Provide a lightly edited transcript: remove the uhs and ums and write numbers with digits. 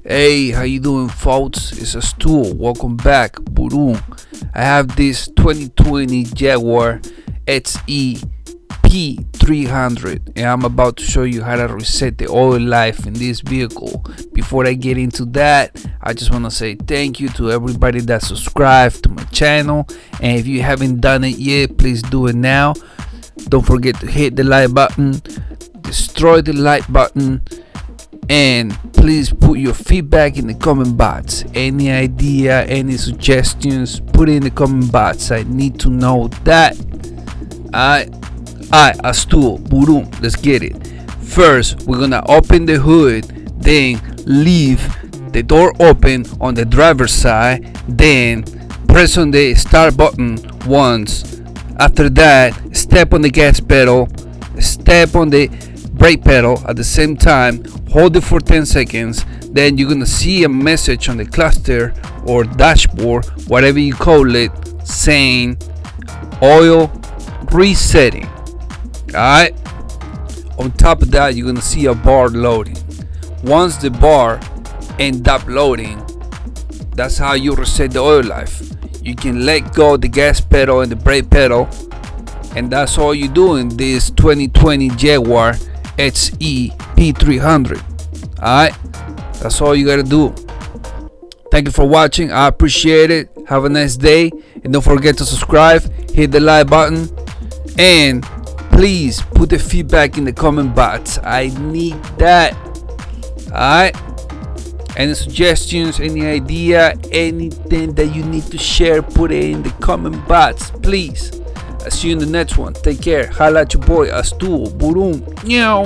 Hey, how you doing, folks? It's Axtuo. Welcome back. Boom. I have this 2020 Jaguar XE P300 and I'm about to show you how to reset the oil life in this vehicle. Before I get into that, I just want to say thank you to everybody that subscribed to my channel, and if you haven't done it yet, please do it now. Don't forget to hit the like button, destroy the like button, and please put your feedback in the comment box. Any idea, any suggestions, put it in the comment box. I need to know that. Alright, Axtuo, boom, let's get it. First, we're gonna open the hood, then leave the door open on the driver's side, then press on the start button once. After that, step on the gas pedal, step on the brake pedal at the same time, hold it for 10 seconds. Then you're gonna see a message on the cluster or dashboard, whatever you call it, saying oil resetting. Alright, on top of that, you're gonna see a bar loading. Once the bar ends up loading, that's how you reset the oil life. You can let go the gas pedal and the brake pedal, and that's all you do in this 2020 Jaguar XE P300. Alright, that's all you gotta do. Thank you for watching. I appreciate it. Have a nice day, and don't forget to subscribe, hit the like button, and please put the feedback in the comment box. I need that. Alright, any suggestions, any idea, anything that you need to share, put it in the comment box, please. I'll see you in the next one. Take care. Holla at your boy Axtuo. Boom. Meow.